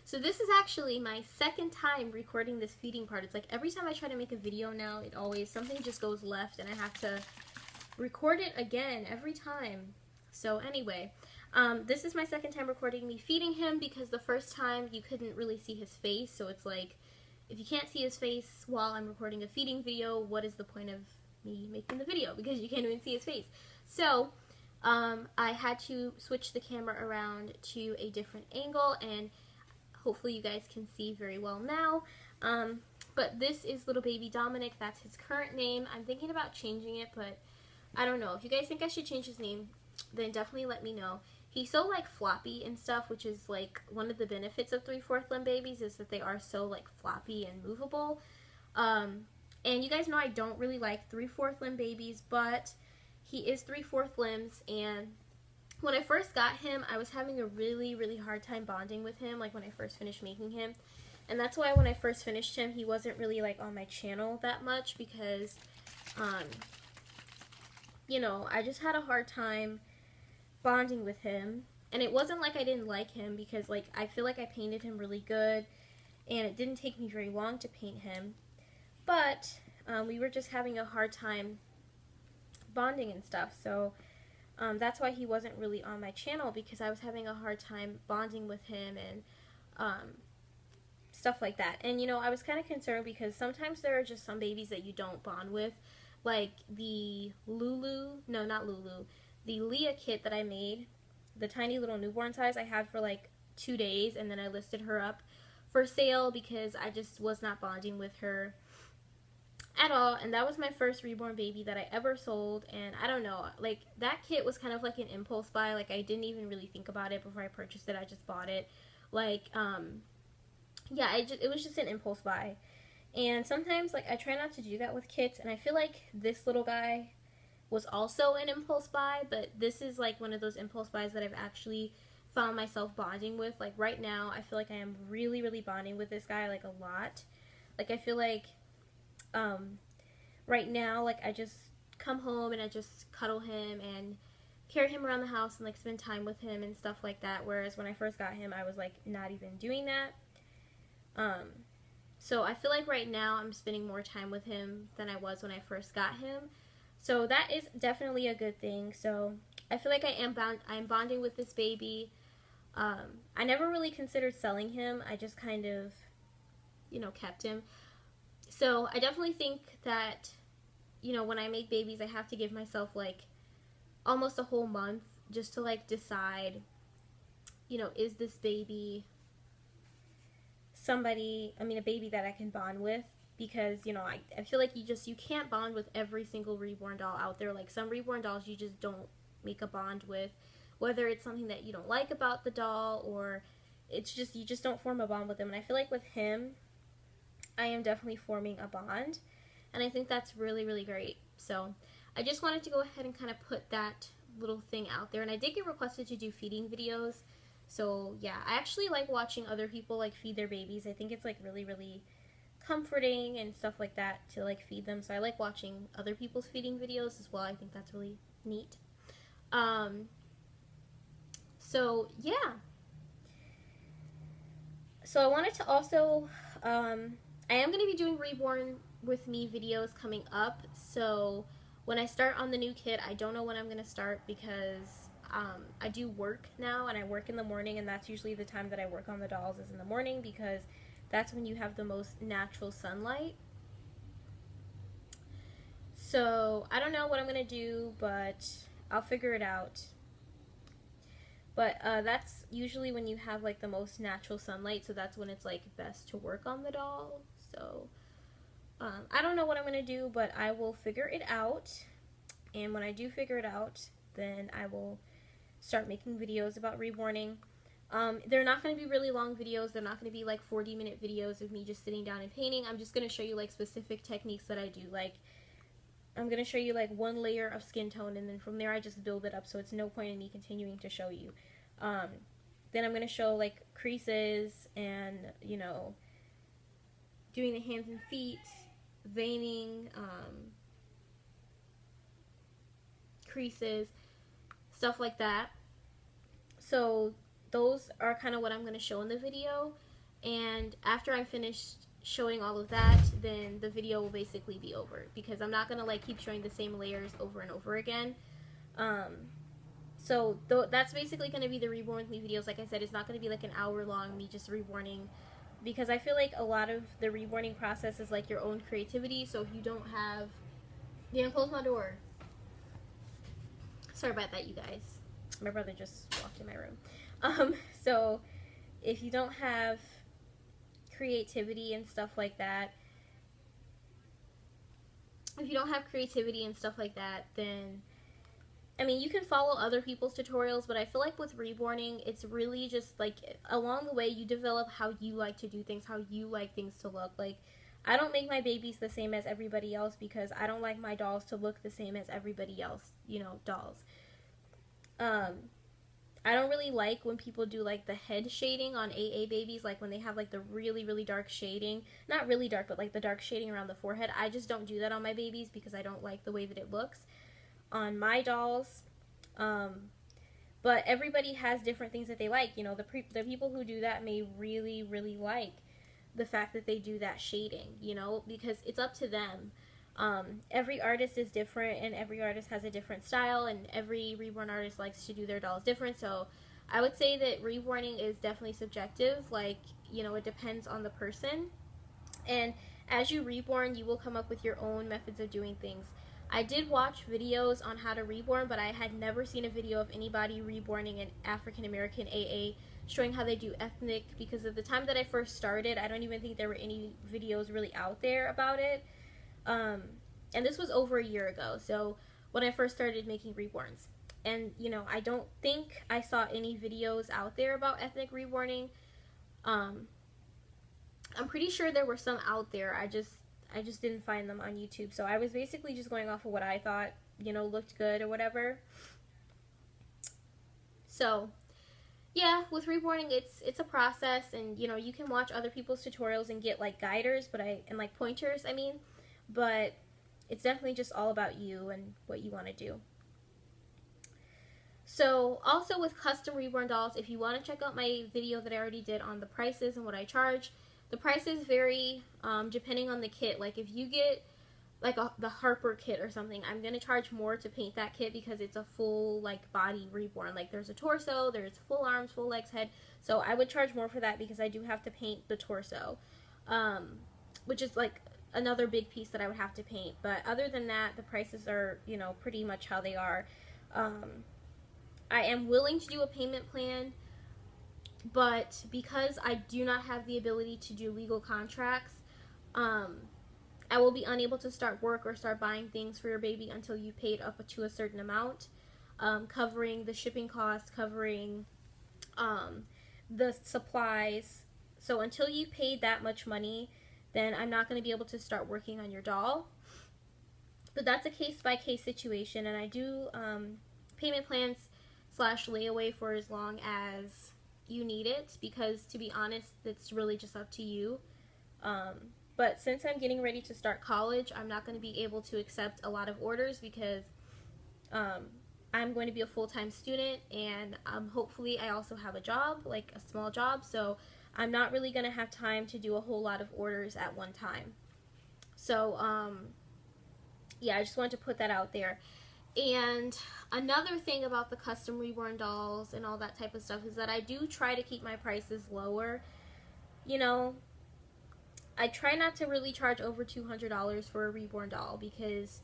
So this is actually my second time recording this feeding part. It's like every time I try to make a video now, it always, something just goes left and I have to record it again every time. So anyway, this is my second time recording me feeding him because the first time you couldn't really see his face. So it's like, if you can't see his face while I'm recording a feeding video, what is the point of me making the video? Because you can't even see his face. So I had to switch the camera around to a different angle, and hopefully you guys can see very well now. But this is little baby Dominic. That's his current name. I'm thinking about changing it, but I don't know. If you guys think I should change his name, then definitely let me know. He's so like floppy and stuff, which is like one of the benefits of 3/4 limb babies, is that they are so like floppy and movable. And you guys know I don't really like 3/4 limb babies, but he is 3/4 limbs, and when I first got him, I was having a really hard time bonding with him, like when I first finished making him. And that's why when I first finished him, he wasn't really like on my channel that much because, you know, I just had a hard time bonding with him. And it wasn't like I didn't like him because like I feel like I painted him really good and it didn't take me very long to paint him. But we were just having a hard time bonding and stuff. So that's why he wasn't really on my channel, because I was having a hard time bonding with him and stuff like that. And you know, I was kind of concerned because sometimes there are just some babies that you don't bond with, like the the Leah kit that I made, the tiny little newborn size I had for like 2 days, and then I listed her up for sale because I just was not bonding with her at all. And that was my first reborn baby that I ever sold, and I don't know, like that kit was kind of like an impulse buy. Like I didn't even really think about it before I purchased it. I just bought it. Like yeah, it was just an impulse buy. And sometimes like I try not to do that with kits, and I feel like this little guy was also an impulse buy, but this is like one of those impulse buys that I've actually found myself bonding with. Like right now I feel like I am really bonding with this guy like a lot. Like I feel like right now, like I just come home and I just cuddle him and carry him around the house and like spend time with him and stuff like that, whereas when I first got him I was like not even doing that. So I feel like right now I'm spending more time with him than I was when I first got him, so that is definitely a good thing. So I feel like I'm bonding with this baby. I never really considered selling him. I just kind of, you know, kept him. So I definitely think that, you know, when I make babies, I have to give myself like almost a whole month just to like decide, you know, is this baby a baby that I can bond with? Because, you know, I feel like you can't bond with every single reborn doll out there. Like some reborn dolls you just don't make a bond with, whether it's something that you don't like about the doll or it's just, you just don't form a bond with them. And I feel like with him, I am definitely forming a bond, and I think that's really great. So I just wanted to go ahead and kind of put that little thing out there. And I did get requested to do feeding videos, so yeah, I actually like watching other people like feed their babies. I think it's like really comforting and stuff like that to like feed them, so I like watching other people's feeding videos as well. I think that's really neat. So yeah, so I wanted to also I am going to be doing Reborn with me videos coming up, so when I start on the new kit, I don't know when I'm going to start because I do work now, and I work in the morning, and that's usually the time that I work on the dolls, is in the morning, because that's when you have the most natural sunlight. So I don't know what I'm going to do, but I'll figure it out. But that's usually when you have like the most natural sunlight, so that's when it's like best to work on the doll. So I don't know what I'm going to do, but I will figure it out. And when I do figure it out, then I will start making videos about reborning. They're not going to be really long videos. They're not going to be like 40-minute videos of me just sitting down and painting. I'm just going to show you like specific techniques that I do. Like I'm going to show you like one layer of skin tone, and then from there I just build it up, so it's no point in me continuing to show you. Then I'm going to show like creases and, you know, doing the hands and feet, veining, creases, stuff like that. So those are kind of what I'm going to show in the video. and after I'm finished showing all of that, then the video will basically be over, because I'm not gonna like keep showing the same layers over and over again. So that's basically gonna be the Reborn with Me videos. Like I said, it's not gonna be like an hour long me just reborning, because I feel like a lot of the reborning process is like your own creativity. So if you don't have, close my door. Sorry about that, you guys. My brother just walked in my room. So if you don't have creativity and stuff like that, then I mean, you can follow other people's tutorials, but I feel like with reborning, it's really just like along the way you develop how you like to do things, how you like things to look. Like, I don't make my babies the same as everybody else, because I don't like my dolls to look the same as everybody else, dolls. I don't really like when people do like the head shading on AA babies, like when they have like the really, really dark shading. Not really dark, but like the dark shading around the forehead. I just don't do that on my babies because I don't like the way that it looks on my dolls. But everybody has different things that they like. The people who do that may really, really like the fact that they do that shading, because it's up to them. Every artist is different, and every artist has a different style, and every reborn artist likes to do their dolls different. So I would say that reborning is definitely subjective. Like, it depends on the person. And as you reborn, you will come up with your own methods of doing things. I did watch videos on how to reborn, but I had never seen a video of anybody reborning an African American AA showing how they do ethnic, because at the time that I first started, I don't even think there were any videos really out there about it. And this was over a year ago, so when I first started making reborns. And, I don't think I saw any videos out there about ethnic reborning. I'm pretty sure there were some out there, I just didn't find them on YouTube. So I was basically just going off of what I thought, looked good or whatever. So, yeah, with reborning, it's a process, and, you can watch other people's tutorials and get, like, guiders, and, like, pointers, but it's definitely just all about you and what you want to do. So also with custom reborn dolls, if you want to check out my video that I already did on the prices and what I charge, the prices vary depending on the kit. Like if you get like the Harper kit or something, I'm going to charge more to paint that kit because it's a full like body reborn. Like there's a torso, there's full arms, full legs, head. So I would charge more for that because I do have to paint the torso, which is like another big piece that I would have to paint. But other than that, the prices are, pretty much how they are. I am willing to do a payment plan, but because I do not have the ability to do legal contracts, I will be unable to start work or start buying things for your baby until you paid up to a certain amount, covering the shipping costs, covering the supplies. So until you paid that much money, then I'm not going to be able to start working on your doll. But that's a case-by-case situation, and I do payment plans / layaway for as long as you need it, because to be honest, it's really just up to you. But since I'm getting ready to start college, I'm not going to be able to accept a lot of orders because I'm going to be a full-time student, and hopefully I also have a job, like a small job, so I'm not really going to have time to do a whole lot of orders at one time. So, yeah, I just wanted to put that out there. And another thing about the custom reborn dolls and all that type of stuff is that I do try to keep my prices lower. I try not to really charge over $200 for a reborn doll because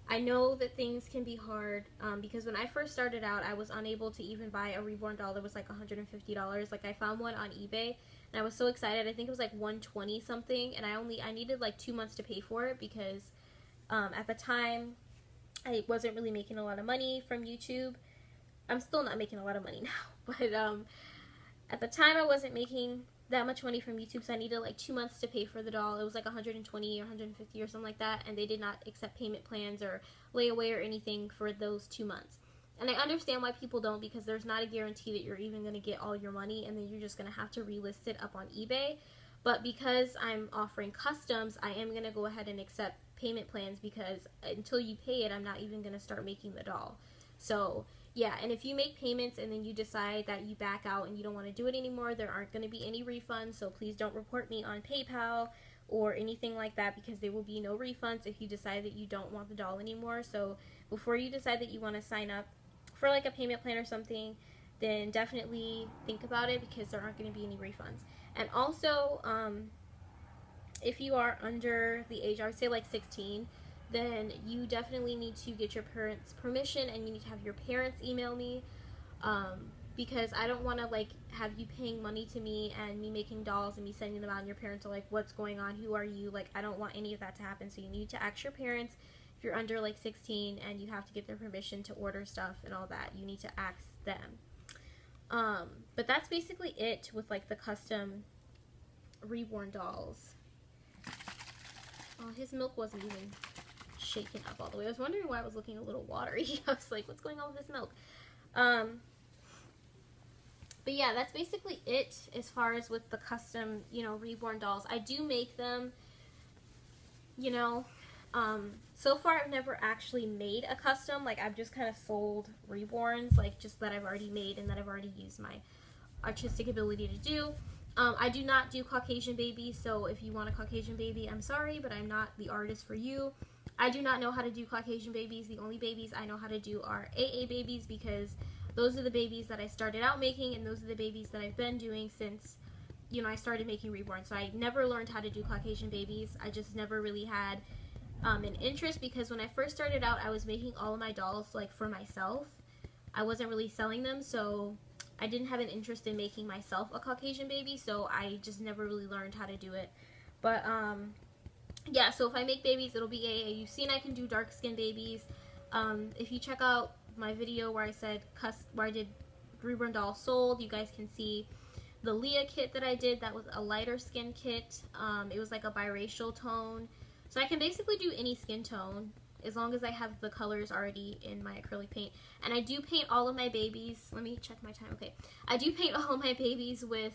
I know that things can be hard, because when I first started out, I was unable to even buy a reborn doll that was like $150. Like I found one on eBay and I was so excited. I think it was like $120 something, and I needed like 2 months to pay for it because at the time I wasn't really making a lot of money from YouTube. I'm still not making a lot of money now, but at the time I wasn't making that much money from YouTube, so I needed like 2 months to pay for the doll. It was like $120 or $150 or something like that, and they did not accept payment plans or layaway or anything for those 2 months. And I understand why people don't, because there's not a guarantee that you're even going to get all your money, and then you're just going to have to relist it up on eBay. But because I'm offering customs, I am going to go ahead and accept payment plans, because until you pay it, I'm not even going to start making the doll. So yeah, and if you make payments and then you decide that you back out and you don't want to do it anymore, there aren't going to be any refunds. So please don't report me on PayPal or anything like that, because there will be no refunds if you decide that you don't want the doll anymore. So before you decide that you want to sign up for like a payment plan or something, then definitely think about it, because there aren't going to be any refunds. And also, if you are under the age, I would say like 16, then you definitely need to get your parents' permission, and you need to have your parents email me, because I don't want to like have you paying money to me and me making dolls and me sending them out and your parents are like, what's going on, who are you? Like, I don't want any of that to happen. So you need to ask your parents. If you're under like 16 and you have to get their permission to order stuff and all that, you need to ask them. But that's basically it with like the custom Reborn dolls. Oh, his milk wasn't even shaken up all the way. I was wondering why it was looking a little watery. I was like, what's going on with this milk? But yeah, that's basically it as far as with the custom, you know, Reborn dolls. I do make them, you know, so far I've never actually made a custom. Like, I've just kind of sold Reborns, like just that I've already made and that I've already used my artistic ability to do. I do not do Caucasian babies, so if you want a Caucasian baby, I'm sorry, but I'm not the artist for you. I do not know how to do Caucasian babies. The only babies I know how to do are AA babies, because those are the babies that I started out making, and those are the babies that I've been doing since, you know, I started making Reborn. So I never learned how to do Caucasian babies. I just never really had an interest, because when I first started out, I was making all of my dolls like for myself. I wasn't really selling them, so I didn't have an interest in making myself a Caucasian baby, so I just never really learned how to do it. But yeah, so if I make babies, it'll be AA. You've seen I can do dark skin babies. If you check out my video where I said where I did Reborn doll sold, you guys can see the Leah kit that I did. That was a lighter skin kit. It was like a biracial tone, so I can basically do any skin tone as long as I have the colors already in my acrylic paint. And I do paint all of my babies. Let me check my time. Okay, I do paint all of my babies with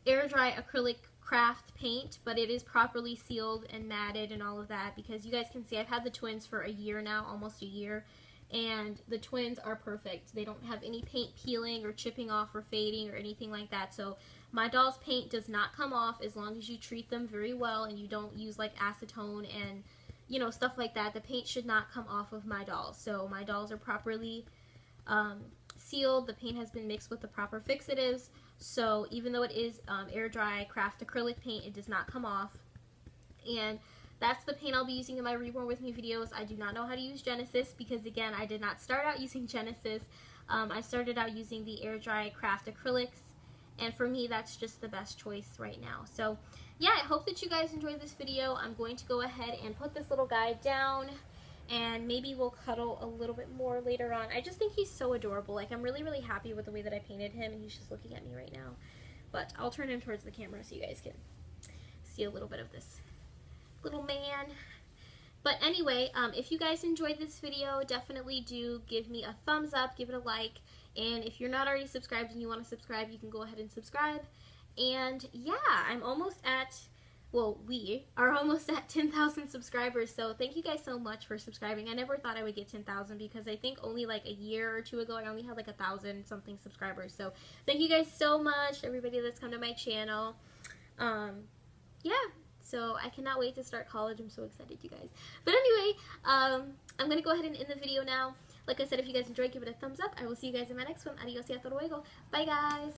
air dry acrylic craft paint, but it is properly sealed and matted and all of that, because you guys can see I've had the twins for a year now, almost a year, and the twins are perfect. They don't have any paint peeling or chipping off or fading or anything like that. So my doll's paint does not come off as long as you treat them very well and you don't use like acetone and, you know, stuff like that. The paint should not come off of my dolls. So my dolls are properly sealed. The paint has been mixed with the proper fixatives. So even though it is air dry craft acrylic paint, it does not come off. And that's the paint I'll be using in my Reborn With Me videos. I do not know how to use Genesis, because again, I did not start out using Genesis. I started out using the air dry craft acrylics, and for me that's just the best choice right now. So yeah, I hope that you guys enjoyed this video. I'm going to go ahead and put this little guy down, and maybe we'll cuddle a little bit more later on. I just think he's so adorable. Like, I'm really, really happy with the way that I painted him, and he's just looking at me right now. But I'll turn him towards the camera so you guys can see a little bit of this little man. But anyway, if you guys enjoyed this video, definitely do give me a thumbs up, give it a like, and if you're not already subscribed and you want to subscribe, you can go ahead and subscribe. And yeah, I'm almost at, well, we are almost at 10,000 subscribers, so thank you guys so much for subscribing. I never thought I would get 10,000, because I think only like a year or two ago I only had like 1,000 something subscribers. So thank you guys so much, everybody that's come to my channel. Yeah, so I cannot wait to start college. I'm so excited, you guys. But anyway, I'm going to go ahead and end the video now. Like I said, if you guys enjoyed, give it a thumbs up. I will see you guys in my next one. Adios y hasta luego. Bye, guys.